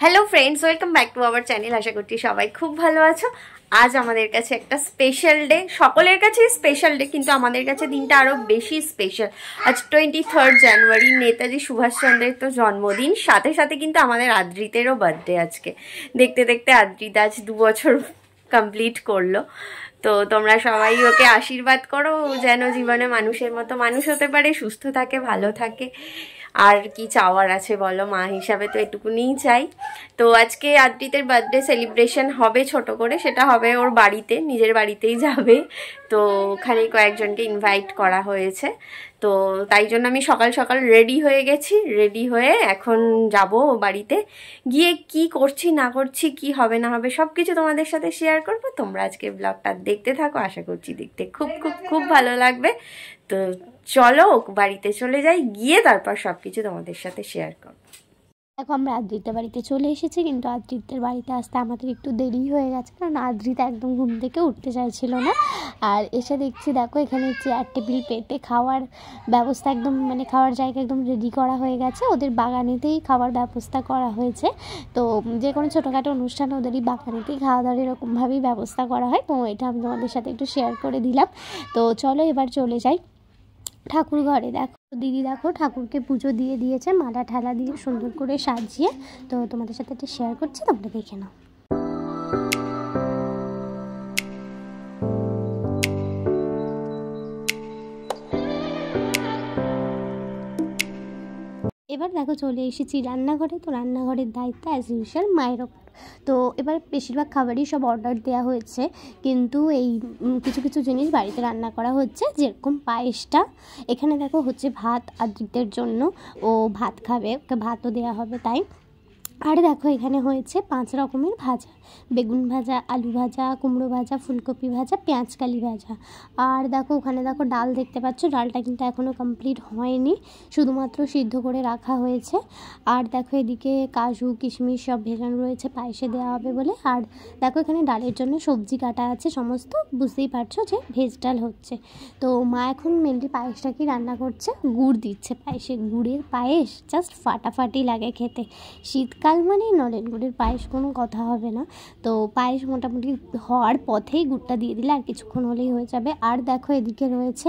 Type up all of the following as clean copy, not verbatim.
Hello friends, welcome back to our channel. আশা করছি সবাই খুব ভালো আছো। আজ আমাদের কাছে একটা স্পেশাল ডে, সকলের কাছেই স্পেশাল ডে, কিন্তু আমাদের কাছে দিনটা আরও বেশি স্পেশাল। আজ 23 জানুয়ারি, নেতাজি সুভাষচন্দ্রের তো জন্মদিন, সাথে সাথে কিন্তু আমাদের আদ্রিতেরও বার্থডে আজকে। দেখতে দেখতে আদ্রিত আজ 2 বছর কমপ্লিট করলো। তো তোমরা সবাই ওকে আশীর্বাদ করো যেন জীবনে মানুষের মতো মানুষ হতে পারে, সুস্থ থাকে, ভালো থাকে। আর কি চাওয়ার আছে বলো, মা হিসাবে তো এটুকুনিই চাই। তো আজকে আদ্রিতের বার্থডে সেলিব্রেশন হবে ছোট করে, সেটা হবে ওর বাড়িতে, নিজের বাড়িতেই যাবে। তো ওখানে কয়েকজনকে ইনভাইট করা হয়েছে। তো তাই জন্য আমি সকাল সকাল রেডি হয়ে গেছি। রেডি হয়ে এখন যাব বাড়িতে, গিয়ে কি করছি না করছি, কি হবে না হবে সব কিছু তোমাদের সাথে শেয়ার করব। তোমরা আজকে ব্লগটা দেখতে থাকো, আশা করছি দেখতে খুব খুব খুব ভালো লাগবে। তো চলো বাড়িতে চলে যাই, গিয়ে তারপর সব কিছু তোমাদের সাথে শেয়ার করবো। দেখো আমরা আদ্রিতের বাড়িতে চলে এসেছি, কিন্তু আদ্রিতের বাড়িতে আসতে আমাদের একটু দেরি হয়ে গেছে, কারণ আদ্রিত একদম ঘুম থেকে উঠতে চাইছিল না। আর এসে দেখছি দেখো এখানে চেয়ার টেবিল পেতে খাওয়ার ব্যবস্থা একদম, মানে খাওয়ার জায়গা একদম রেডি করা হয়ে গেছে। ওদের বাগানেতেই খাওয়ার ব্যবস্থা করা হয়েছে। তো যে কোনো ছোটোখাটো অনুষ্ঠান ওদেরই বাগানেতেই খাওয়া দাওয়ার এরকমভাবেই ব্যবস্থা করা হয়। তো এটা আমি তোমাদের সাথে একটু শেয়ার করে দিলাম। তো চলো এবার চলে যাই ঠাকুর ঘরে। দেখো দিদি দেখো ঠাকুরকে পুজো দিয়ে দিয়েছে, মালা ঠালা দিয়ে সুন্দর করে সাজিয়ে। তো তোমাদের সাথে এটা শেয়ার করছি, তোমরা দেখে নাও। এবার দেখো চলে এসেছি রান্নাঘরে। তো রান্নাঘরের দায়িত্ব অ্যাজ ইউজুয়াল মায়ের ওপর। তো এবার বেশিরভাগ খাবারই সব অর্ডার দেওয়া হয়েছে, কিন্তু এই কিছু কিছু জিনিস বাড়িতে রান্না করা হচ্ছে, যেরকম পায়েসটা। এখানে দেখো হচ্ছে ভাত আদ্রিতের জন্য, ও ভাত খাবে, ওকে ভাতও দেওয়া হবে তাই। আর দেখো এখানে হয়েছে 5 রকমের ভাজা, বেগুন ভাজা, আলু ভাজা, কুমড়ো ভাজা, ফুলকপি ভাজা, পেঁয়াজকালি ভাজা। আর দেখো ওখানে দেখো ডাল দেখতে পাচ্ছ, ডালটা কিন্তু এখনও কমপ্লিট হয়নি, শুধুমাত্র সিদ্ধ করে রাখা হয়েছে। আর দেখো এদিকে কাজু কিশমিশ সব ভেজানো রয়েছে পায়েসে দেওয়া হবে বলে। আর দেখো এখানে ডালের জন্য সবজি কাটা আছে সমস্ত, বুঝতেই পারছো যে ভেজ ডাল হচ্ছে। তো মা এখন মেনলি পায়েসটাকেই রান্না করছে, গুড় দিচ্ছে পায়েসে। গুড়ের পায়েস জাস্ট ফাটাফাটি লাগে খেতে। শীতকাল মানে নলেন গুড়ের পায়েস কোনো কথা হবে না। তো পায়েস মোটামুটি হওয়ার পথেই গুড়টা দিয়ে দিলে আর কিছুক্ষণ হলেই হয়ে যাবে। আর দেখো এদিকে রয়েছে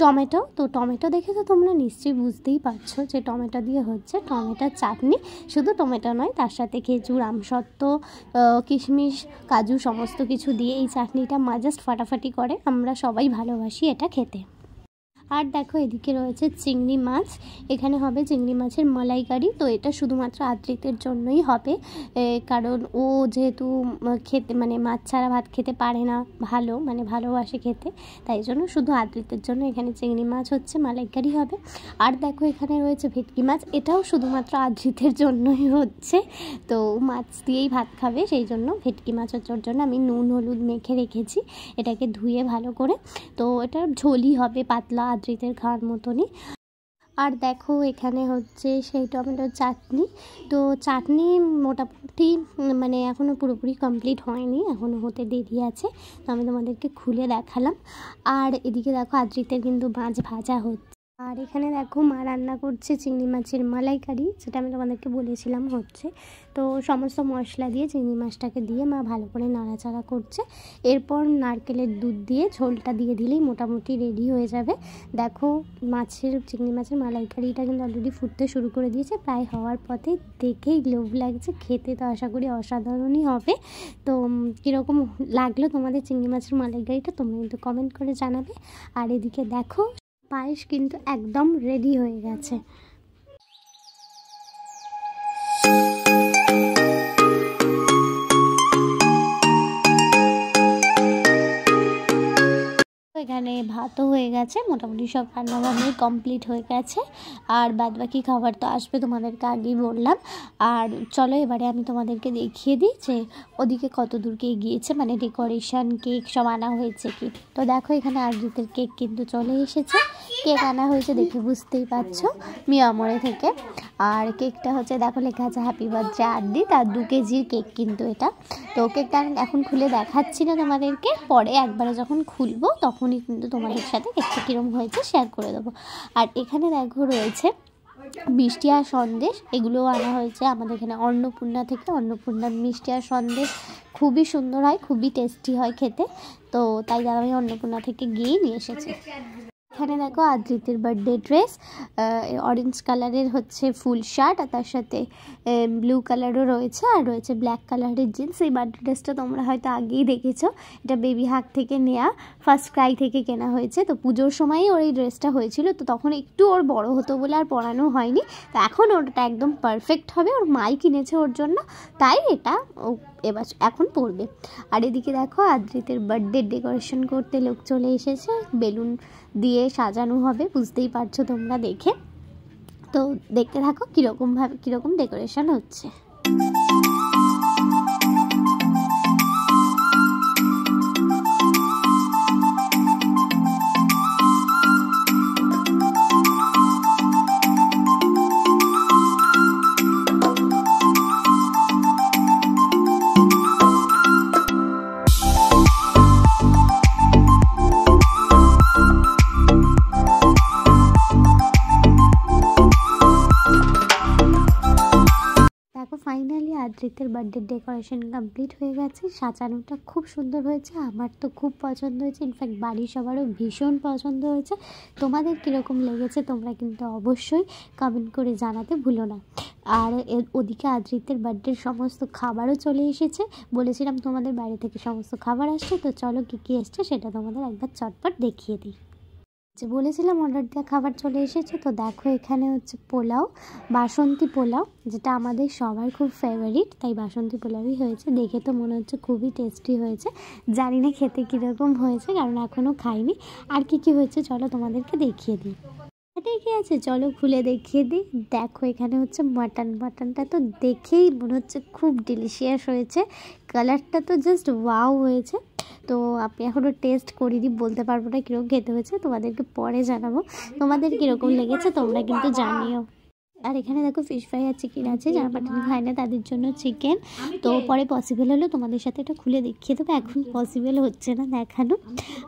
টমেটো। তো টমেটো দেখে তো তোমরা নিশ্চয়ই বুঝতেই পারছো যে টমেটো দিয়ে হচ্ছে টমেটোর চাটনি। শুধু টমেটো নয়, তার সাথে খেজুর, আমসত্ত্ব, কিশমিশ, কাজু সমস্ত কিছু দিয়ে এই চাটনিটা মা জাস্ট ফাটাফাটি করে। আমরা সবাই ভালোবাসি এটা খেতে। আর দেখো এদিকে রয়েছে চিংড়ি মাছ। এখানে হবে চিংড়ি মাছের মালাইকারি। তো এটা শুধুমাত্র আদ্রিতের জন্যই হবে, কারণ ও যেহেতু খেতে মানে মাছ ছাড়া ভাত খেতে পারে না, ভালোবাসে খেতে, তাই জন্য শুধু আদ্রিতের জন্য এখানে চিংড়ি মাছ হচ্ছে, মালাইকারি হবে। আর দেখো এখানে রয়েছে ভেটকি মাছ, এটাও শুধুমাত্র আদ্রিতের জন্যই হচ্ছে। তো মাছ দিয়েই ভাত খাবে, সেই জন্য ভেটকি মাছ হচ্ছে ওর জন্য। আমি নুন হলুদ মেখে রেখেছি, এটাকে ধুয়ে ভালো করে। তো এটা ঝোলই হবে, পাতলা, আদ্রিতের খাওয়ার মতনই। আর দেখো এখানে হচ্ছে সেই টমেটোর চাটনি। তো চাটনি মোটামুটি মানে এখনও পুরোপুরি কমপ্লিট হয়নি, এখনও হতে দেরি আছে। তো আমি তোমাদেরকে খুলে দেখালাম। আর এদিকে দেখো আদ্রিতের কিন্তু মাছ ভাজা হচ্ছে। আর এখানে দেখো মা রান্না করছে চিংড়ি মাছের মালাইকারি, যেটা আমি তোমাদেরকে বলেছিলাম হচ্ছে। তো সমস্ত মশলা দিয়ে চিংড়ি মাছটাকে দিয়ে মা ভালো করে নাড়াচাড়া করছে। এরপর নারকেলের দুধ দিয়ে ঝোলটা দিয়ে দিলেই মোটামুটি রেডি হয়ে যাবে। দেখো চিংড়ি মাছের মালাইকারিটা কিন্তু অলরেডি ফুটতে শুরু করে দিয়েছে, প্রায় হওয়ার পথে। দেখেই লোভ লাগছে, খেতে তো আশা করি অসাধারণই হবে। তো কীরকম লাগলো তোমাদের চিংড়ি মাছের মালাইকারিটা তোমরা কিন্তু কমেন্ট করে জানাবে। আর এদিকে দেখো পায়েস কিন্তু একদম রেডি হয়ে গেছে। এখানে ভাতও হয়ে গেছে, মোটামুটি সব রান্নাবান্নাই কমপ্লিট হয়ে গেছে। আর বাদবাকি খাবার তো আসবে, তোমাদেরকে আগেই বললাম। আর চলো এবারে আমি তোমাদেরকে দেখিয়ে দিই যে ওদিকে কত দূরকে এগিয়েছে, মানে ডেকোরেশন, কেক সব আনা হয়েছে কি। তো দেখো এখানে আদ্রিতের কেক কিন্তু চলে এসেছে। কেক আনা হয়েছে দেখে বুঝতেই পারছো, মিয়ামরে থেকে। আর কেকটা হচ্ছে দেখো লেখা আছে হ্যাপি বার্থডে আদ্রিত, আর 2 কেজির কেক কিন্তু এটা। তো কেকটা এখন খুলে দেখাচ্ছি না তোমাদেরকে, পরে একবারে যখন খুলবো তখনই কিন্তু তোমাদের সাথে কেকটা কীরকম হয়েছে শেয়ার করে দেবো। আর এখানে দেখো রয়েছে মিষ্টি আর সন্দেশ এগুলোও আনা হয়েছে আমাদের এখানে অন্নপূর্ণা থেকে। অন্নপূর্ণার মিষ্টি আর সন্দেশ খুবই সুন্দর হয়, খুবই টেস্টি হয় খেতে। তো তাই আমি অন্নপূর্ণা থেকে গিয়েই নিয়ে এসেছি। এখানে দেখো আদ্রিতের বার্থডে ড্রেস, অরেঞ্জ কালারের হচ্ছে ফুল শার্ট আর তার সাথে ব্লু কালারও রয়েছে, আর রয়েছে ব্ল্যাক কালারের জিন্স। এই বার্থডে ড্রেসটা তোমরা হয়তো আগেই দেখেছো, এটা বেবি হাগ থেকে নেওয়া, ফার্স্ট ক্রাই থেকে কেনা হয়েছে। তো পুজোর সময়ই ওর এই ড্রেসটা হয়েছিল, তো তখন একটু ওর বড় হতো বলে আর পরানো হয়নি। তো এখন ওটা একদম পারফেক্ট হবে, ওর মাই কিনেছে ওর জন্য, তাই এটা ও এবার এখন পরবে। আর এদিকে দেখো আদ্রিতের বার্থডে ডেকোরেশন করতে লোক চলে এসেছে, বেলুন দিয়ে সাজানো হবে, বুঝতেই পারছো তোমরা দেখে। তো দেখতে থাকো কীরকম ডেকোরেশন হচ্ছে। ফাইনালি আদ্রিতের বার্থডে ডেকোরেশন কমপ্লিট হয়ে গেছে, সাজানোটা খুব সুন্দর হয়েছে, আমার তো খুব পছন্দ হয়েছে, ইনফ্যাক্ট বাড়ির সবারও ভীষণ পছন্দ হয়েছে। তোমাদের কীরকম লেগেছে তোমরা কিন্তু অবশ্যই কমেন্ট করে জানাতে ভুলো না। আর ওদিকে আদ্রিতের বার্থডের সমস্ত খাবারও চলে এসেছে, বলেছিলাম তোমাদের বাইরে থেকে সমস্ত খাবার আসছে, তো চলো কী কী এসছে সেটা তোমাদের একবার চটপট দেখিয়ে দিই। বলেছিলাম অর্ডার দেওয়া খাবার চলে এসেছে। তো দেখো এখানে হচ্ছে পোলাও, বাসন্তী পোলাও, যেটা আমাদের সবার খুব ফেভারিট, তাই বাসন্তী পোলাওই হয়েছে। দেখে তো মনে হচ্ছে খুবই টেস্টি হয়েছে, জানি না খেতে কীরকম হয়েছে কারণ এখনও খাইনি। আর কি হয়েছে চলো তোমাদেরকে দেখিয়ে দিই। এটাই কি আছে চলো খুলে দেখিয়ে দিই। দেখো এখানে হচ্ছে মাটনটা তো দেখেই মনে হচ্ছে খুব ডিলিশিয়াস হয়েছে, কালারটা তো জাস্ট ওয়াও হয়েছে। তো আমি এখনও টেস্ট করিনি, বলতে পারবো না কীরকম খেতে হয়েছে, তোমাদেরকে পরে জানাবো। তোমাদের কীরকম লেগেছে তোমরা কিন্তু জানিও। আর এখানে দেখো ফিশ ফ্রাই আর চিকেন আছে, যারা মাটন খায় না তাদের জন্য চিকেন। তো পরে পসিবল হলো তোমাদের সাথে এটা খুলে দেখিয়ে দেবো, এখন পসিবল হচ্ছে না দেখানো।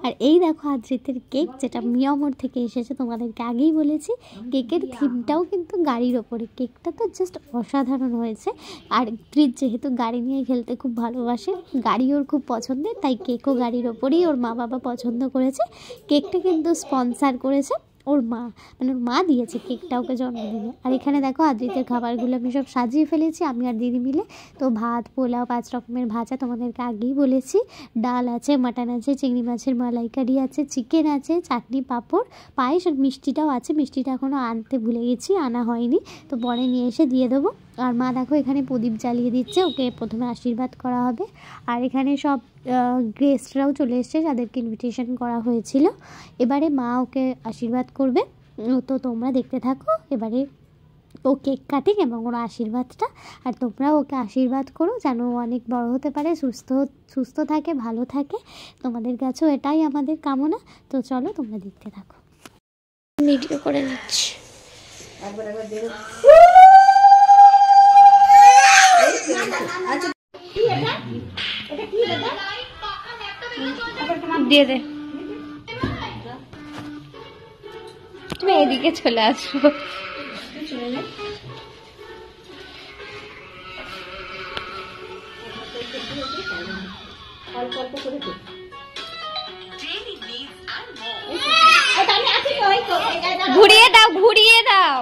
আর এই দেখো আদ্রিতের কেক, যেটা মিয়ামোর থেকে এসেছে, তোমাদেরকে আগেই বলেছি। কেকের থিমটাও কিন্তু গাড়ির ওপরে, কেকটা তো জাস্ট অসাধারণ হয়েছে। আর আদ্রিত যেহেতু গাড়ি নিয়ে খেলতে খুব ভালোবাসে, গাড়ি ওর খুব পছন্দের, তাই কেকও গাড়ির ওপরেই ওর মা বাবা পছন্দ করেছে। কেকটা কিন্তু স্পন্সার করেছে ওর মা, মানে ওর মা দিয়েছে কেকটা ওকে জন্মদিনে। আর এখানে দেখো আদ্রিতের খাবারগুলো আমি সব সাজিয়ে ফেলেছি আমি আর দিদি মিলে। তো ভাত, পোলাও, 5 রকমের ভাজা তোমাদেরকে আগেই বলেছি, ডাল আছে, মাটন আছে, চিংড়ি মাছের মালাইকারি আছে, চিকেন আছে, চাটনি, পাঁপড়, পায়েস আর মিষ্টিটাও আছে। মিষ্টিটা এখনও আনতে ভুলে গেছি, আনা হয়নি, তো পরে নিয়ে এসে দিয়ে দেবো। আর মা দেখো এখানে প্রদীপ জ্বালিয়ে দিচ্ছে, ওকে প্রথমে আশীর্বাদ করা হবে। আর এখানে সব গেস্টরাও চলে এসছে, যাদেরকে ইনভিটেশন করা হয়েছিল। এবারে মা ওকে আশীর্বাদ করবে, তো তোমরা দেখতে থাকো। এবারে ও কেক কাটিং এবং ওর আশীর্বাদটা, আর তোমরা ওকে আশীর্বাদ করো যেন ও অনেক বড় হতে পারে, সুস্থ থাকে, ভালো থাকে। তোমাদের কাছেও এটাই আমাদের কামনা। তো চলো তোমরা দেখতে থাকো, ভিডিও করে নিচ্ছি। দিয়ে দে, তুমি এদিকে চলে আসো। ঘুরিয়ে দাও, ঘুরিয়ে দাও।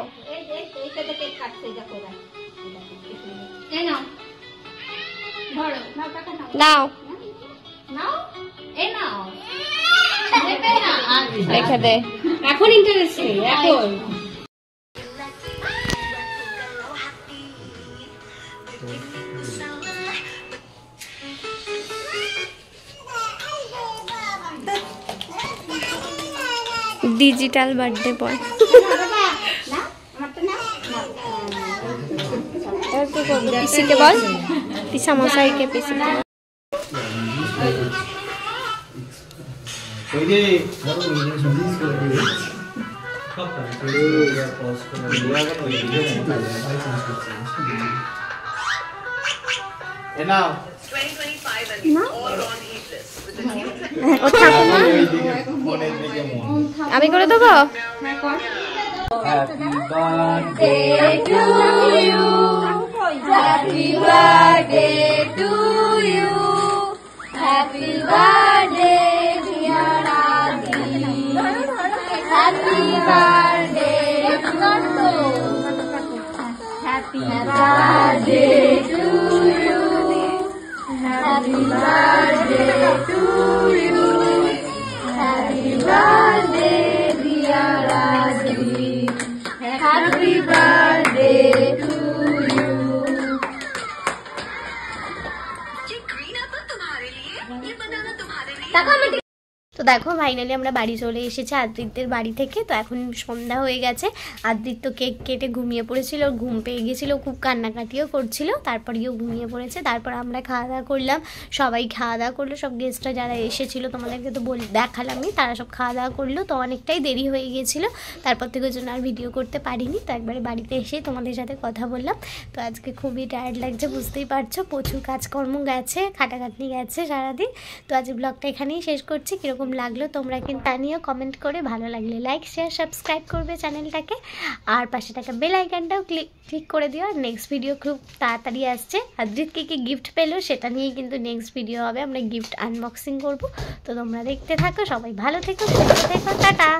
নাও রেখে দে, এখন ইন্টারেস্ট নেই এখন। Digital birthday boy. পিসিকে বল, পিসা মশাইকে পিসিকে আমি করে দেবো। Happy birthday to you. Happy birthday to you. Happy birthday dear Adi. Happy birthday to you. Happy birthday to you. Happy birthday to you. Happy birthday dear Adi. Happy birthday to you. ये green Apple तुम्हारे लिए, ये बनाना तुम्हारे लिए। তো দেখো finally আমরা বাড়ি চলে এসেছি আদ্রিতের বাড়ি থেকে। তো এখন সন্ধ্যা হয়ে গেছে। আদ্রিত তো কেক কেটে ঘুমিয়ে পড়েছিল, ঘুম পেয়ে গেছিলো, খুব কান্নাকাটিও করছিল, তারপরেও ঘুমিয়ে পড়েছে। তারপর আমরা খাওয়া দাওয়া করলাম, সবাই খাওয়া দাওয়া করলো, সব গেস্টরা যারা এসেছিলো তোমাদেরকে তো দেখালামই, তারা সব খাওয়া দাওয়া করলো। তো অনেকটাই দেরি হয়ে গিয়েছিলো, তারপর থেকে ওই জন্য আর ভিডিও করতে পারিনি। তো একবারে বাড়িতে এসে তোমাদের সাথে কথা বললাম। তো আজকে খুবই টায়ার্ড লাগছে, বুঝতেই পারছো, প্রচুর কাজকর্ম গেছে, খাটাখাটনি গেছে সারাদিন। তো আজ ব্লগটা এখানেই শেষ করছি। কীরকম লাগলো তোমরা কিন্তু জানিও কমেন্ট করে, ভালো লাগলে লাইক শেয়ার সাবস্ক্রাইব করবে চ্যানেলটাকে, আর পাশে থাকা বেল আইকনটাও ক্লিক করে দিও। আর নেক্সট ভিডিও খুব তাড়াতাড়ি আসছে। আদ্রিতকে কি গিফট পেলো সেটা নিয়েই কিন্তু নেক্সট ভিডিও হবে, আমরা গিফট আনবক্সিং করব। তো তোমরা দেখতে থাকো, সবাই ভালো থেকো, সুস্থ থেকো, টাটা।